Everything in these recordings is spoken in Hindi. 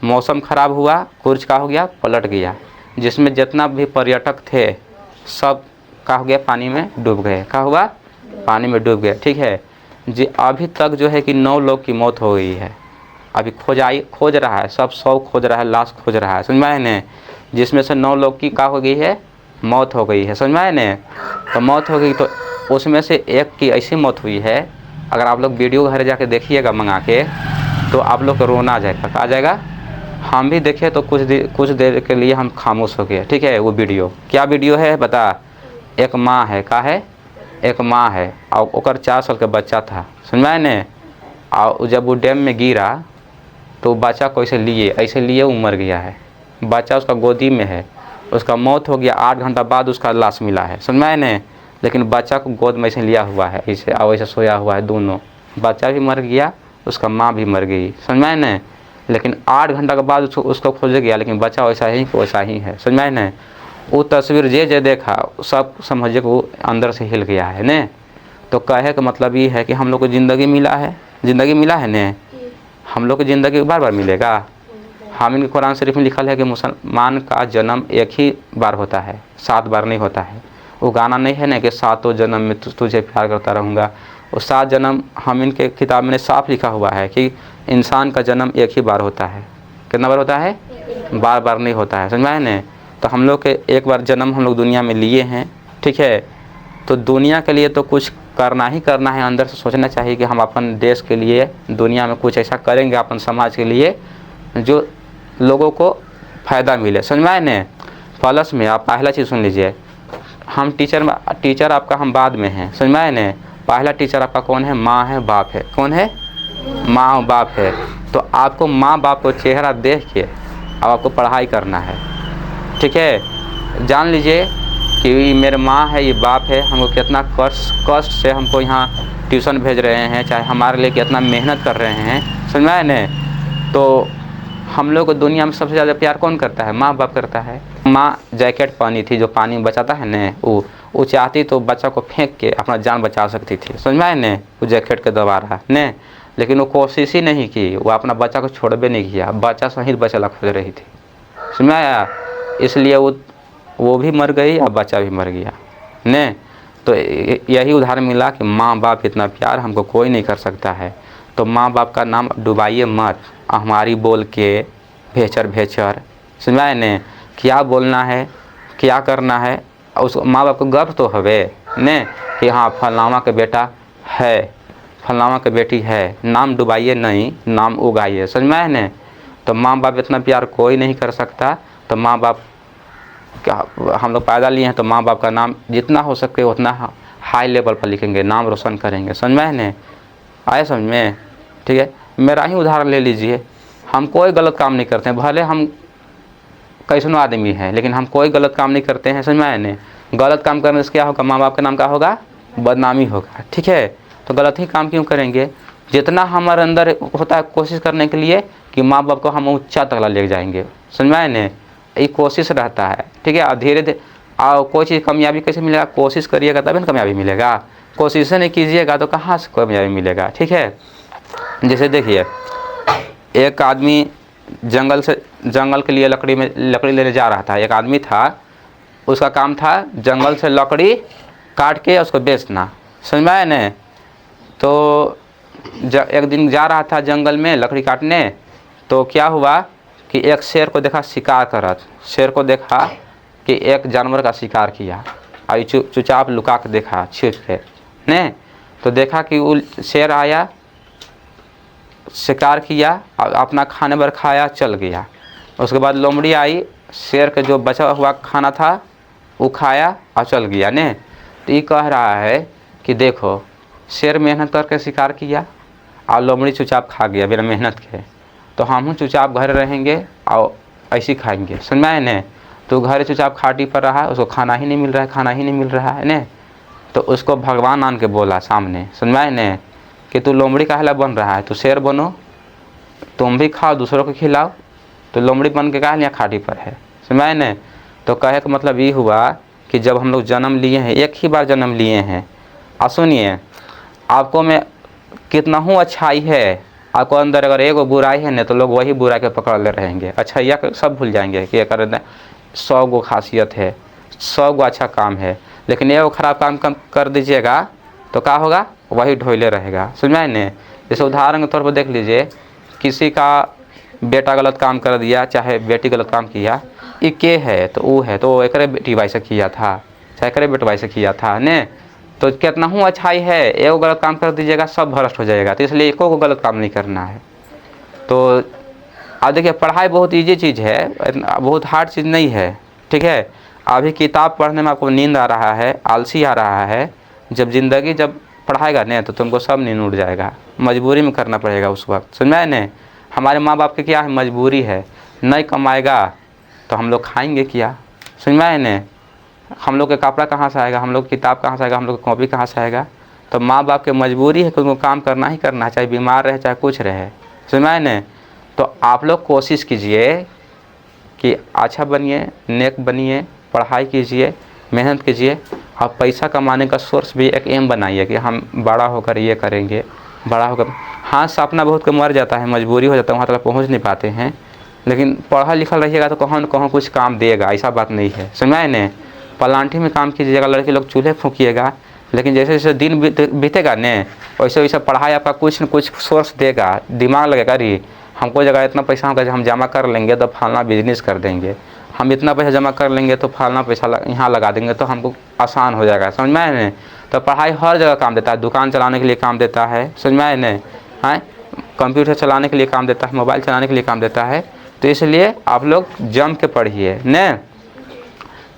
मौसम ख़राब हुआ, कुछ का हो गया, पलट गया, जिसमें जितना भी पर्यटक थे सब का हो गया, पानी में डूब गए। क्या हुआ? पानी में डूब गए। ठीक है जी। अभी तक जो है कि 9 लोग की मौत हो गई है। अभी खोज रहा है, सब 100 खोज रहा है, लाश खोज रहा है, समझ में आए ने? जिसमें से 9 लोग की क्या हो गई है? मौत हो गई है, समझ में आए ने? तो मौत हो गई, तो उसमें से एक की ऐसी मौत हुई है, अगर आप लोग वीडियो घर जाके देखिएगा मंगा के, तो आप लोग को रोना आ जाएगा। आ जाएगा। हम भी देखे तो कुछ देर के लिए हम खामोश हो गए। ठीक है, वो वीडियो क्या वीडियो है बता? एक माँ है, का है? एक माँ है और ओकर 4 साल का बच्चा था, समझ में आए ने? और जब वो डैम में गिरा तो बच्चा को ऐसे लिए वो मर गया है। बच्चा उसका गोदी में है, उसका मौत हो गया, 8 घंटा बाद उसका लाश मिला है, समझ में आए ने? लेकिन बच्चा को गोद में ऐसे लिया हुआ है, ऐसे और ऐसे सोया हुआ है, दोनों। बच्चा भी मर गया, उसका माँ भी मर गई, समझ में आए ने? लेकिन 8 घंटा के बाद उसको खोजा गया, लेकिन बच्चा वैसा ही है, समझ में आए ने? वो तस्वीर जे देखा सब समझे कि वो अंदर से हिल गया है ने। तो कहे का मतलब ये है कि हम लोग को ज़िंदगी मिला है ने। हम लोग को ज़िंदगी बार बार मिलेगा। हम इनके कुरान शरीफ में लिखल है कि मुसलमान का जन्म एक ही बार होता है, 7 बार नहीं होता है। वो गाना नहीं है ना कि 7 जन्म में तुझे प्यार करता रहूँगा। वो 7 जन्म हम इनके किताब में साफ लिखा हुआ है कि इंसान का जन्म एक ही बार होता है। कितना बार होता है? बार बार नहीं होता है, समझ में आए ना? तो हम लोग के एक बार जन्म हम लोग दुनिया में लिए हैं। ठीक है, तो दुनिया के लिए तो कुछ करना ही करना है। अंदर से सोचना चाहिए कि हम अपन देश के लिए दुनिया में कुछ ऐसा करेंगे, अपन समाज के लिए जो लोगों को फ़ायदा मिले, समझ में आए ने? प्लस में आप पहला चीज़ सुन लीजिए, हम टीचर आपका हम बाद में हैं, समझ में आए ने? पहला टीचर आपका कौन है? माँ है, बाप है। कौन है? माँ और बाप है। तो आपको माँ बाप को चेहरा देख के अब आपको पढ़ाई करना है। ठीक है, जान लीजिए कि मेरे माँ है, ये बाप है, हमको कितना कष्ट से हमको यहाँ ट्यूशन भेज रहे हैं, चाहे हमारे लिए कितना मेहनत कर रहे हैं, समझ में आए ने? तो हम लोग को दुनिया में सबसे ज़्यादा प्यार कौन करता है? माँ बाप करता है। माँ जैकेट पहनी थी, जो पानी में बचाता है ने, वो चाहती तो बच्चा को फेंक के अपना जान बचा सकती थी, समझ में आए ने? वो जैकेट के द्वारा ने, लेकिन वो कोशिश ही नहीं की, वो अपना बच्चा को छोड़बे नहीं किया, बच्चा सहित बचा खोज रही थी, समझ में आया? इसलिए वो भी मर गई और बच्चा भी मर गया ने। तो यही उदाहरण मिला कि माँ बाप इतना प्यार हमको कोई नहीं कर सकता है। तो माँ बाप का नाम डुबाइए मत, हमारी बोल के भेचर, समझ आए ने? क्या बोलना है, क्या करना है, उस माँ बाप को गर्व तो हवे ने कि हाँ फलाना का बेटा है, फलाना की बेटी है। नाम डुबाइए नहीं, नाम उगाइए, समझ में आए ने? तो माँ बाप इतना प्यार कोई नहीं कर सकता। तो माँ बाप क्या हम लोग पैदा लिए हैं, तो माँ बाप का नाम जितना हो सके उतना हाई लेवल पर लिखेंगे, नाम रोशन करेंगे, समझ में आए ने? आए समझ में? ठीक है, मेरा ही उदाहरण ले लीजिए। हम कोई गलत काम नहीं करते हैं, भले हम कैसनो आदमी हैं, लेकिन हम कोई गलत काम नहीं करते हैं, समझ में आए ने? गलत काम करने से क्या होगा? माँ बाप का नाम क्या होगा? बदनामी होगा। ठीक है, तो गलत ही काम क्यों करेंगे? जितना हमारे अंदर होता है कोशिश करने के लिए कि माँ बाप को हम ऊंचा तक ले जाएंगे, समझ में आए ने? ये कोशिश रहता है। ठीक है, और धीरे धीरे कोई चीज़ कामयाबी कैसे मिलेगा? कोशिश करिएगा तभी ना कामयाबी मिलेगा। कोशिश नहीं कीजिएगा तो कहाँ से कामयाबी मिलेगा? ठीक है, जैसे देखिए एक आदमी जंगल के लिए लकड़ी लेने जा रहा था। एक आदमी था, उसका काम था जंगल से लकड़ी काट के उसको बेचना, समझ में आया ने? तो एक दिन जा रहा था जंगल में लकड़ी काटने, तो क्या हुआ कि एक शेर को देखा शिकार करत। शेर को देखा कि एक जानवर का शिकार किया और चुपचाप लुका के देखा छिप के ने। तो देखा कि वो शेर आया, शिकार किया और अपना खाने भर खाया, चल गया। उसके बाद लोमड़ी आई, शेर का जो बचा हुआ खाना था वो खाया और चल गया ने। तो ये कह रहा है कि देखो शेर मेहनत करके शिकार किया और लोमड़ी चुपचाप खा गया बिना मेहनत के, तो हम चुपचाप घर रहेंगे और ऐसे खाएंगे, समझ में आए ने? तो घर चुपचाप खाटी पर रहा है, उसको खाना ही नहीं मिल रहा है ने। तो उसको भगवान आन के बोला सामने, समझ में आए ने? कि तू लोमड़ी काहे बन रहा है, तू शेर बनो, तुम भी खाओ दूसरों को खिलाओ। तो लोमड़ी बन के काहे यहाँ खाटी पर है, समझ में आए ने? तो कहे का मतलब ये हुआ कि जब हम लोग जन्म लिए हैं, एक ही बार जन्म लिए हैं। और सुनिए, आपको में कितना अच्छाई है आपको अंदर अगर एक बुराई है ना तो लोग वही बुराई के पकड़ ले रहेंगे, अच्छा यह सब भूल जाएंगे कि अगर 100 गो खासियत है, 100 गो अच्छा काम है, लेकिन ये वो खराब काम कर दीजिएगा तो क्या होगा, वही ढोले रहेगा। समझ में आए न। जैसे उदाहरण के तौर पर देख लीजिए, किसी का बेटा गलत काम कर दिया, चाहे बेटी गलत काम किया, ये के है तो वो है, तो एक बेटी भाई से किया था, चाहे करे बेटे भाई से किया था ने, तो कितना हूँ अच्छाई है, एक गलत काम कर दीजिएगा सब भ्रष्ट हो जाएगा। तो इसलिए एको को गलत काम नहीं करना है। तो अब देखिए, पढ़ाई बहुत ईजी चीज़ है, बहुत हार्ड चीज़ नहीं है, ठीक है। अभी किताब पढ़ने में आपको नींद आ रहा है, आलसी आ रहा है, जब ज़िंदगी जब पढ़ाएगा नहीं तो तुमको सब नींद उड़ जाएगा, मजबूरी में करना पड़ेगा उस वक्त। समझ में आए न। हमारे माँ बाप की क्या है, मजबूरी है, नहीं कमाएगा तो हम लोग खाएंगे क्या। समझ में आए न। हम लोग के कपड़ा कहाँ से आएगा, हम लोग किताब कहाँ से आएगा, हम लोग की कॉपी कहाँ से आएगा। तो माँ बाप की मजबूरी है कि उनको काम करना ही करना है, चाहे बीमार रहे चाहे कुछ रहे। समझ में आए न। तो आप लोग कोशिश कीजिए कि अच्छा बनिए, नेक बनिए, पढ़ाई कीजिए, मेहनत कीजिए, और पैसा कमाने का सोर्स भी एक एम बनाइए कि हम बड़ा होकर ये करेंगे, बड़ा होकर। हाँ, सपना बहुत को मर जाता है, मजबूरी हो जाता है, वहाँ तक पहुँच नहीं पाते हैं, लेकिन पढ़ा लिखल रहिएगा तो कहाँ न कहाँ कुछ काम देगा, ऐसा बात नहीं है। समझ में आए न। पलांटी में काम कीजिएगा, लड़के लोग चूल्हे फूकिएगा, लेकिन जैसे जैसे दिन बीतेगा न, वैसे वैसे पढ़ाई आपका कुछ न कुछ सोर्स देगा, दिमाग लगेगा, अरे हमको जगह इतना पैसा होगा, हम जमा कर लेंगे तो फलाना बिजनेस कर देंगे, हम इतना पैसा जमा कर लेंगे तो फलाना पैसा यहाँ लगा देंगे तो हमको आसान हो जाएगा। समझ में आए न। तो पढ़ाई हर जगह काम देता है, दुकान चलाने के लिए काम देता है, समझ में आए न, है कंप्यूटर चलाने के लिए काम देता है, मोबाइल चलाने के लिए काम देता है। तो इसलिए आप लोग जम के पढ़िए न।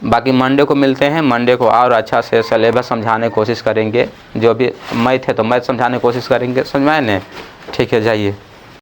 बाकी मंडे को मिलते हैं, मंडे को और अच्छा से सिलेबस समझाने की कोशिश करेंगे, जो भी मैथ है तो मैथ समझाने की कोशिश करेंगे। समझ में आए न। ठीक है, जाइए।